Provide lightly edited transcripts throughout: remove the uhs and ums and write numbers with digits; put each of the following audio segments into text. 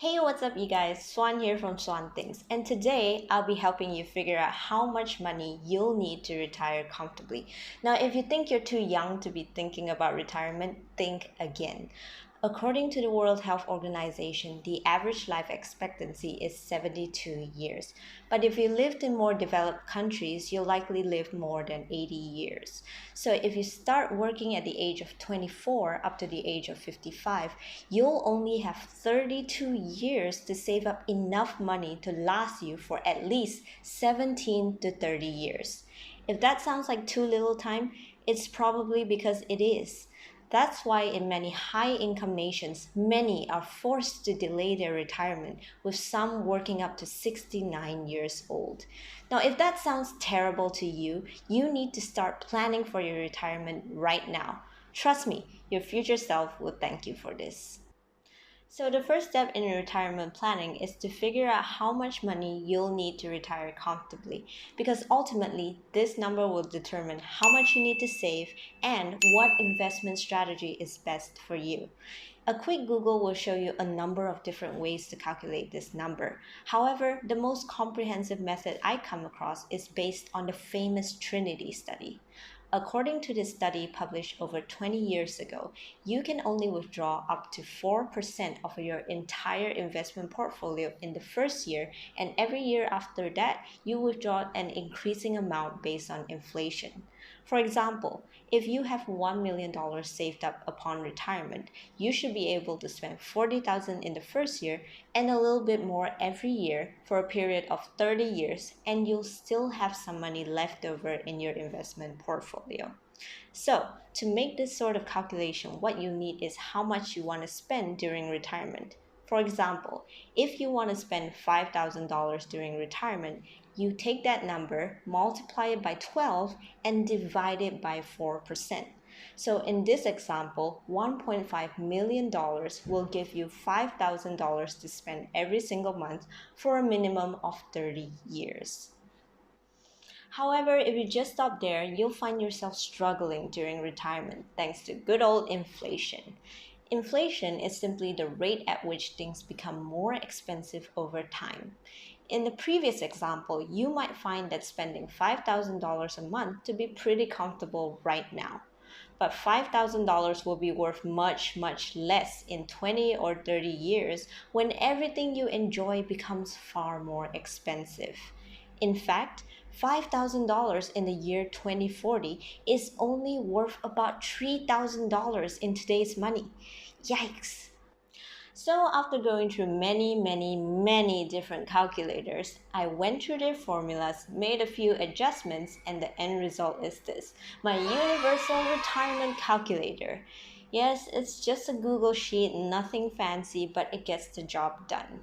Hey, what's up, you guys? Swan here from Swan Things, and today I'll be helping you figure out how much money you'll need to retire comfortably. Now, if you think you're too young to be thinking about retirement, think again. According to the World Health Organization, the average life expectancy is 72 years. But if you lived in more developed countries, you'll likely live more than 80 years. So if you start working at the age of 24 up to the age of 55, you'll only have 32 years to save up enough money to last you for at least 17 to 30 years. If that sounds like too little time, it's probably because it is. That's why in many high income nations, many are forced to delay their retirement, with some working up to 69 years old. Now, if that sounds terrible to you, you need to start planning for your retirement right now. Trust me, your future self will thank you for this. So, the first step in retirement planning is to figure out how much money you'll need to retire comfortably, because ultimately, this number will determine how much you need to save and what investment strategy is best for you. A quick Google will show you a number of different ways to calculate this number. However, the most comprehensive method I come across is based on the famous Trinity study. According to this study published over 20 years ago, you can only withdraw up to 4% of your entire investment portfolio in the first year, and every year after that, you withdraw an increasing amount based on inflation. For example, if you have $1 million saved up upon retirement, you should be able to spend 40,000 in the first year and a little bit more every year for a period of 30 years, and you'll still have some money left over in your investment portfolio. So, to make this sort of calculation, what you need is how much you want to spend during retirement. For example, if you want to spend $5,000 during retirement, you take that number, multiply it by 12, and divide it by 4%. So in this example, $1.5 million will give you $5,000 to spend every single month for a minimum of 30 years. However, if you just stop there, you'll find yourself struggling during retirement thanks to good old inflation. Inflation is simply the rate at which things become more expensive over time. In the previous example, you might find that spending $5,000 a month to be pretty comfortable right now. But $5,000 will be worth much, much less in 20 or 30 years when everything you enjoy becomes far more expensive. In fact, $5,000 in the year 2040 is only worth about $3,000 in today's money. Yikes! So after going through many different calculators, I went through their formulas, made a few adjustments, and the end result is this: my Universal Retirement Calculator. Yes, it's just a Google sheet, nothing fancy, but it gets the job done.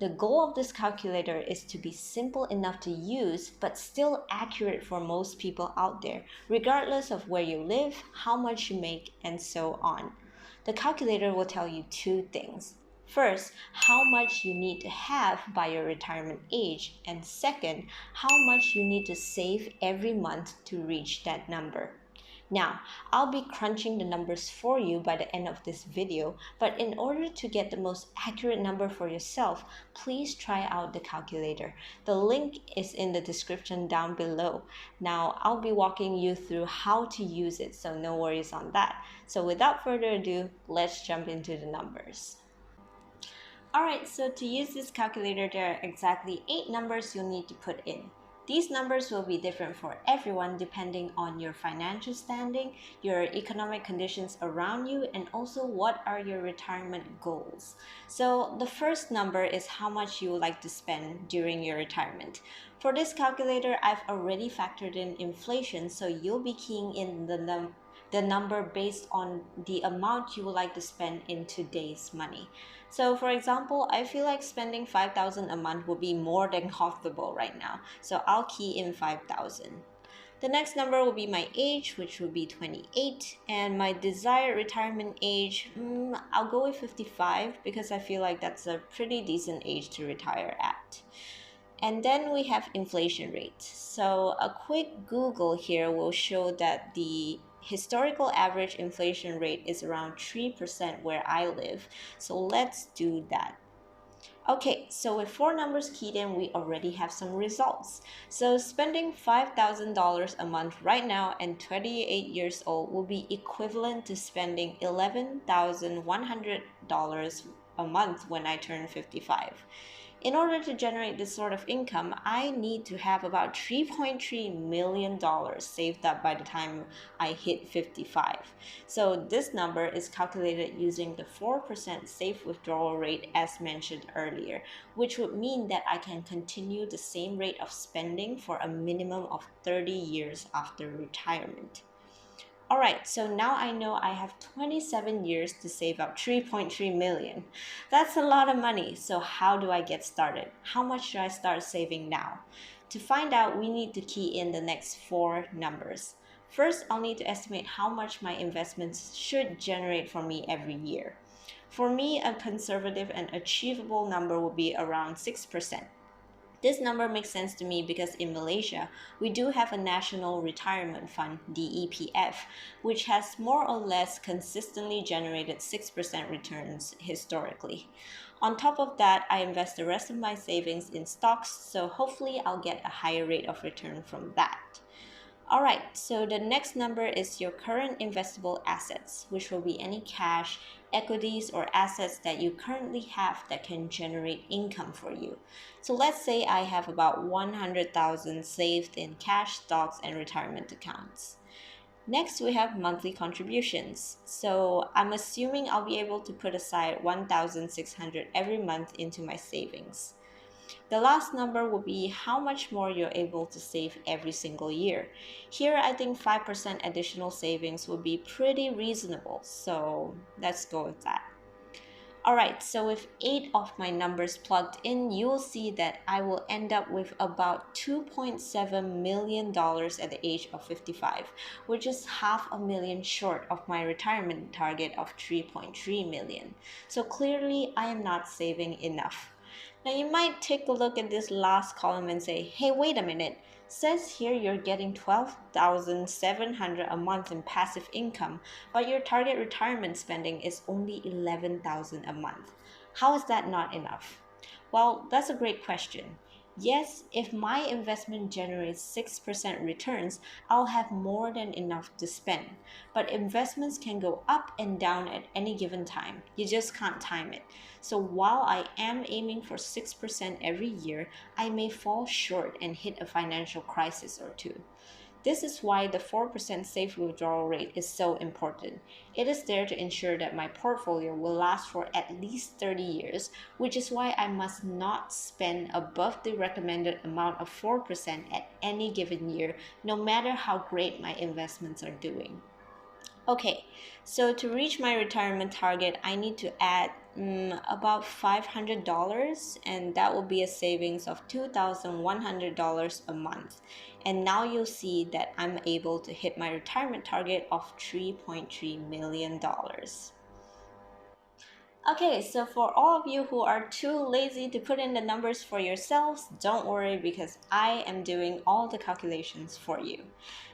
The goal of this calculator is to be simple enough to use, but still accurate for most people out there, regardless of where you live, how much you make, and so on. The calculator will tell you two things. First, how much you need to have by your retirement age, and second, how much you need to save every month to reach that number. Now, I'll be crunching the numbers for you by the end of this video, but in order to get the most accurate number for yourself, please try out the calculator. The link is in the description down below. Now, I'll be walking you through how to use it, so no worries on that. So without further ado, let's jump into the numbers. Alright, so to use this calculator, there are exactly 8 numbers you'll need to put in. These numbers will be different for everyone depending on your financial standing, your economic conditions around you, and also what are your retirement goals. So the first number is how much you would like to spend during your retirement. For this calculator, I've already factored in inflation, so you'll be keying in the number based on the amount you would like to spend in today's money. So for example, I feel like spending 5,000 a month would be more than comfortable right now. So I'll key in 5,000. The next number will be my age, which will be 28, and my desired retirement age, I'll go with 55 because I feel like that's a pretty decent age to retire at. And then we have inflation rate. So a quick Google here will show that the historical average inflation rate is around 3% where I live. So let's do that. Okay, so with four numbers keyed in, we already have some results. So spending $5,000 a month right now and 28 years old will be equivalent to spending $11,100 a month when I turn 55. In order to generate this sort of income, I need to have about $3.3 million saved up by the time I hit 55. So this number is calculated using the 4% safe withdrawal rate as mentioned earlier, which would mean that I can continue the same rate of spending for a minimum of 30 years after retirement. All right, so now I know I have 27 years to save up 3.3 million. That's a lot of money. So how do I get started? How much should I start saving now? To find out, we need to key in the next four numbers. First, I'll need to estimate how much my investments should generate for me every year. For me, a conservative and achievable number would be around 6%. This number makes sense to me because in Malaysia, we do have a National Retirement Fund, DEPF, which has more or less consistently generated 6% returns historically. On top of that, I invest the rest of my savings in stocks, so hopefully I'll get a higher rate of return from that. All right, so the next number is your current investable assets, which will be any cash, equities, or assets that you currently have that can generate income for you. So let's say I have about 100,000 saved in cash, stocks, and retirement accounts. Next, we have monthly contributions. So I'm assuming I'll be able to put aside 1,600 every month into my savings. The last number will be how much more you're able to save every single year. Here, I think 5% additional savings would be pretty reasonable, so let's go with that. Alright, so with 8 of my numbers plugged in, you will see that I will end up with about $2.7 million at the age of 55, which is half a million short of my retirement target of 3.3 million. So clearly, I am not saving enough. Now you might take a look at this last column and say, hey, wait a minute. Says here you're getting 12,700 a month in passive income, but your target retirement spending is only 11,000 a month. How is that not enough? Well, that's a great question. Yes, if my investment generates 6% returns, I'll have more than enough to spend. But investments can go up and down at any given time. You just can't time it. So while I am aiming for 6% every year, I may fall short and hit a financial crisis or two. This is why the 4% safe withdrawal rate is so important. It is there to ensure that my portfolio will last for at least 30 years, which is why I must not spend above the recommended amount of 4% at any given year, no matter how great my investments are doing. Okay, so to reach my retirement target, I need to add about $500, and that will be a savings of $2,100 a month. And now you'll see that I'm able to hit my retirement target of $3.3 million. Okay, so for all of you who are too lazy to put in the numbers for yourselves, don't worry because I am doing all the calculations for you.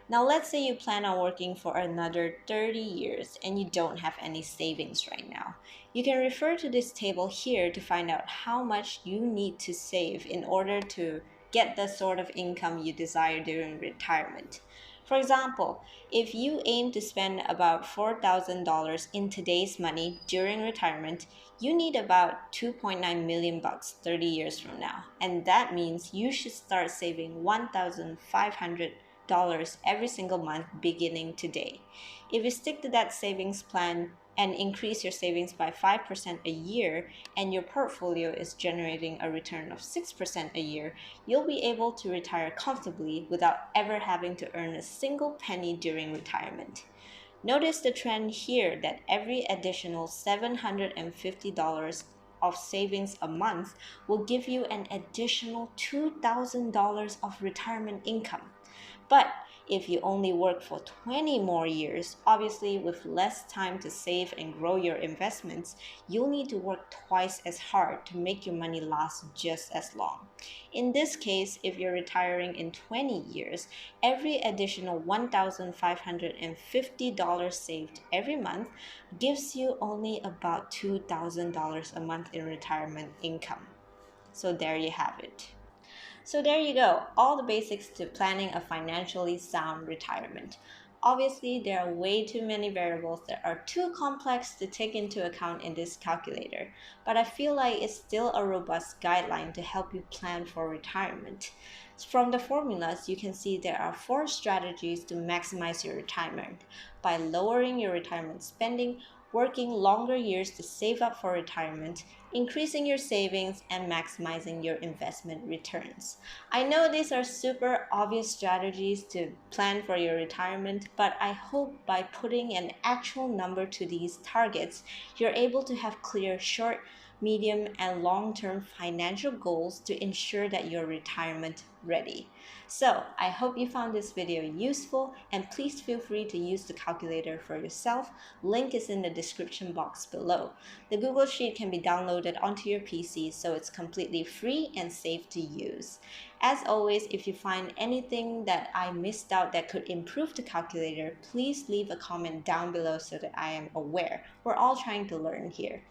Now, let's say you plan on working for another 30 years and you don't have any savings right now. You can refer to this table here to find out how much you need to save in order to get the sort of income you desire during retirement. For example, if you aim to spend about $4,000 in today's money during retirement, you need about 2.9 million bucks 30 years from now. And that means you should start saving $1,500 every single month beginning today. If you stick to that savings plan and increase your savings by 5% a year and your portfolio is generating a return of 6% a year, you'll be able to retire comfortably without ever having to earn a single penny during retirement. Notice the trend here that every additional $750 of savings a month will give you an additional $2,000 of retirement income. But If you only work for 20 more years, obviously with less time to save and grow your investments, you'll need to work twice as hard to make your money last just as long. In this case, if you're retiring in 20 years, every additional $1,550 saved every month gives you only about $2,000 a month in retirement income. So there you have it. So there you go, all the basics to planning a financially sound retirement. Obviously, there are way too many variables that are too complex to take into account in this calculator, but I feel like it's still a robust guideline to help you plan for retirement. From the formulas, you can see there are 4 strategies to maximize your retirement by lowering your retirement spending, working longer years to save up for retirement, increasing your savings, and maximizing your investment returns. I know these are super obvious strategies to plan for your retirement, but I hope by putting an actual number to these targets, you're able to have clear short, medium, and long term financial goals to ensure that you're retirement ready. So, I hope you found this video useful, and please feel free to use the calculator for yourself. Link is in the description box below. The Google Sheet can be downloaded onto your PC, so it's completely free and safe to use. As always, if you find anything that I missed out that could improve the calculator, please leave a comment down below so that I am aware. We're all trying to learn here.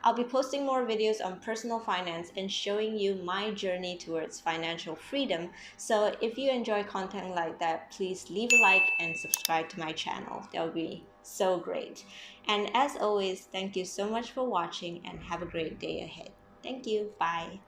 I'll be posting more videos on personal finance and showing you my journey towards financial freedom. So if you enjoy content like that, please leave a like and subscribe to my channel. That would be so great. And as always, thank you so much for watching and have a great day ahead. Thank you. Bye.